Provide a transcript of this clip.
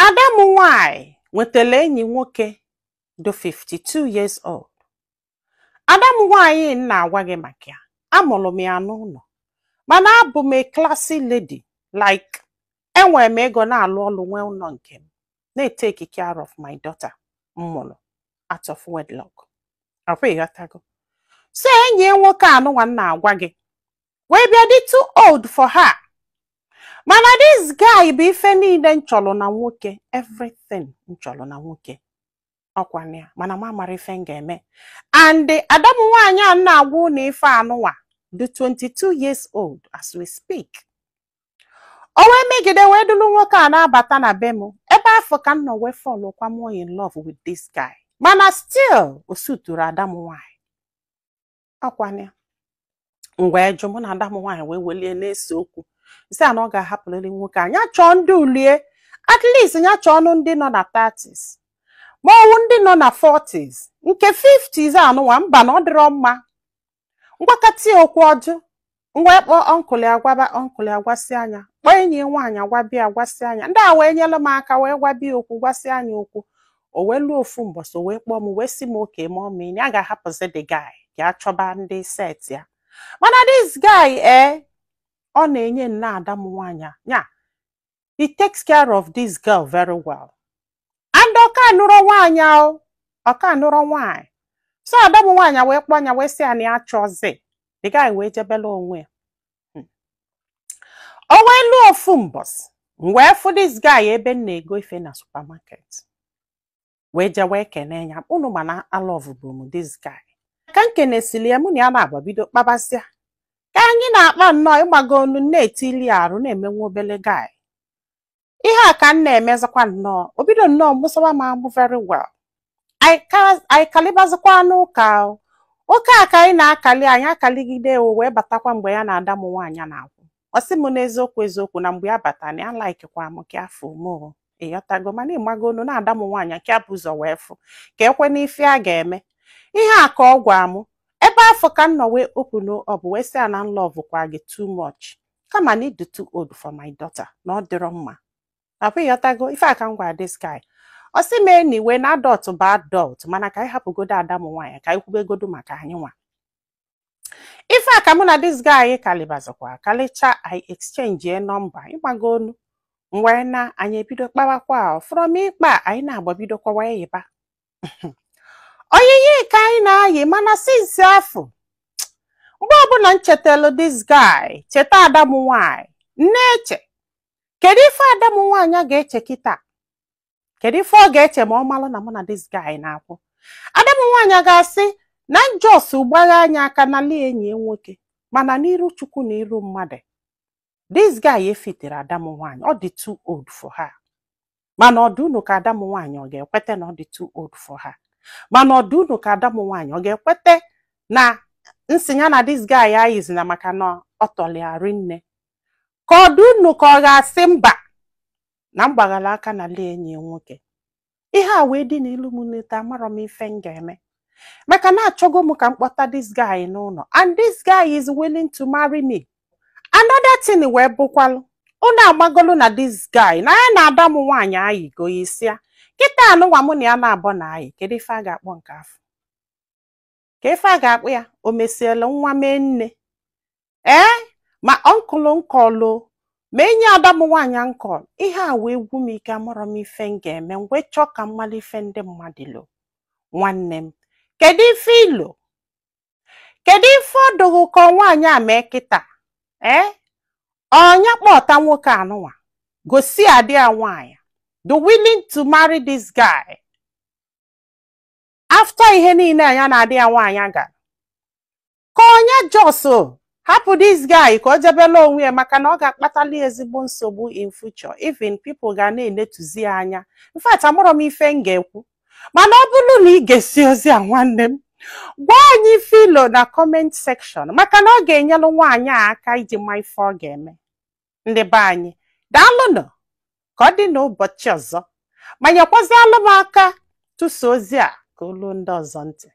Adamu nwanyị nwetara enyi nwoke dị 52 years old. Adamu nwanyị na-agwa gị maka ya. Amụrụ m ya n'ụlọ. Mana abụ m a classy lady, like enwere m ego na-alụ ọrụ nwee ụlọ nke m. Na-take care of my daughter m mụrụ out of wedlock. Ịghọtago? So enyi nwoke anụnwa na-agwa gị wee bịa dị too old for her. Mana this guy bụ ife niile nchọrọ na nwoke, everything nchọrọ na nwoke. Ọkwa ya, mana ma mara ife m ga-eme. And Adamu nwanyị a na-agwa na ife anụnwa dị 22 years old as we speak. O wee megide wee dulu nwoke a na-abata na be m. Ebe afọ ka m nọ wee fall kwa more in love with this guy. Mana still o suturu Adamu nwanyị. Ọkwa ya. Ngwa eju mụ na Adamu nwanyị wee welie na-ese okwu. Isi a na ọ ga-ahapụrịrị nwoke a. Nya chọọ ndị ulie, at least nya chọọ ọnụ ndị nọ na 30s. Ma ọwụ ndị nọ na 40s. Nke 50s anụnwa mba na ọ dịrọ mma. Ngwakati okwu ọjụ. Ngwa kpọọ ọnkụlị agwaba ọnkụlị agwasị anya. Kpọọ enyi nwaanyị agwabịa agwasị anya. Ndị a wee nyelụ m aka wee gwabịa okwu gwasị anya okwu. O wee luo ofu mbọsị o wee kpọọ m wee sị m oke ma ọ mee ya ga-ahapụzi the guy. Ya chọba ndị set ya. Mana this guy ọ na-enye nne Adamu nwanyị ya. He takes care of this girl very well. And ọka nụrụ nwanyị ahụ. Ọka nụrụ nwanyị. So Adamu nwanyị wee kpọọ ya wee sị ya na ya chọzi. The guy wee jebela onwe ya. O wee lụọ ofu mbọsị. Wee fụ this guy ebe m na-ego ife na supermarket. Wee je wee kene ya. Unu mana I love bụ this guy. Ka m kenesili ya mụ na ya na-agba bido kpabasịa. Ka anyị na-akpa nnọọ ịgbago onu na-etili arụ na-emenwe obele guy. Ihe a ka m na-emezikwa nnọọ. O bido nnọọ mụsawa m amụ very well. Anyị kalibazikwa n'ụka. Oke a ka anyị na-akali anyị akaligide wee batakwa mgbe ya na Adamu nwanyị na-akwụ. Ọ sị m n'eziokwu eziokwu na mgbe ya batana ya laikikwa m ka afọ m. Ịghọtago mana ịmago onu na Adamu nwanyị ka bụ ụzọ wee fụ ka ekwe n'ife a ga-eme. Ihe a ka ọ gwa m. Ebe afọ ka m nọ wee open up wee sị na love kwa gị too much. Kama na ịdị too old for my daughter na ọ dịrọ mma. Abụ ịghọtago ife a ka m gwa this guy. Ọ sị m anyway na adult bụ adult mana ka anyị hapụgodo Adamu nwanyị ka anyị kwubegodo maka anyị nwa. Ife a ka mụ na this guy kalibazikwa kalicha anyị exchange nọmba ịgbago onu. Wee na anyị ebido kpawakwa from ịkpa anyị na-agbabidokwa wee yiba. Oyiyi ka anyị na-ayị mana since afọ. Mgbe ọbụla nchetelu this guy cheta Adamu nwanyị na-eche. Kedu ife Adamu nwanyị ga-eche kịta? Kedu ife ọ ga-eche ma ọ malụ na mụ na this guy na-akwụ? Adamu nwanyị ga-asị na njọs gbagha anya aka na lie enyi nwoke mana n'iru Chukwu na iru mmadụ. This guy efitere Adamu nwanyị ọ dị too old for her. Mana ọ dị unu ka Adamu nwanyị ọ ga-ekwete na ọ dị too old for her. Mana ọ dị unu ka Adamu nwanyị ọ ga-ekwete na nsinya na this guy ayizi na maka na ọ tọliarị nne. Ka ọ dị unu ka ọ ga-asị mba na mgbaghala aka na lie enyi nwoke. Ihe a wee dị n'ilu m neta marọ m ife m ga-eme. Maka na achọgo m ka m kpọta this guy n'ụlọ. And this guy is willing to marry me. Another thing wee bụkwalụ. Unu agbagolu na this guy na ya na Adamu nwanyị anyị go isia. Kịta anụnwa mụ na ya na-abọ na anyị. Kedu ife a ga-akpọ nke afọ? Ka ife a ga-akpọ ya o mesiela nwa mee nne. Ma ọnkụlụ nkọlụ ma enyi Adamu nwanyị nkọl. Ihe a wee gwu m ike amụrọ m ife m ga-eme wee chọọ ka mmalụ ife ndị mmadụ lo. Nwanne m. Kedu ife ilo? Kedu ife ọ dụghụ ka nwaanyị a mee kịta? Ọnya kpọta nwoke anụnwa. Gosi adị ya nwaanyị. The willing to marry this guy. After ihe niile anya na-adị ya nwaanyị gara. Ka onye Joso hapụ this guy ka o jebela onwe ya maka na ọ ga-akpatali ezigbo nsogbu in future. Even people ga na-enetuzi anya. In fact, amụrụ m ife m ga-ekwu. Mana ọ bụrụ na ị ga-esi ozi a nwanne m. Gwa anyị filo na comment section maka na ọ ga-enyelụ nwaanyị a aka iji ma ife ọ ga-eme. Ndị be anyị. Daalụnụ. Ka ọ dị n'ụbọchị ọzọ. Ma nyekwazialụ m aka tụsa ozi a ka olu ndị ọzọ ntị.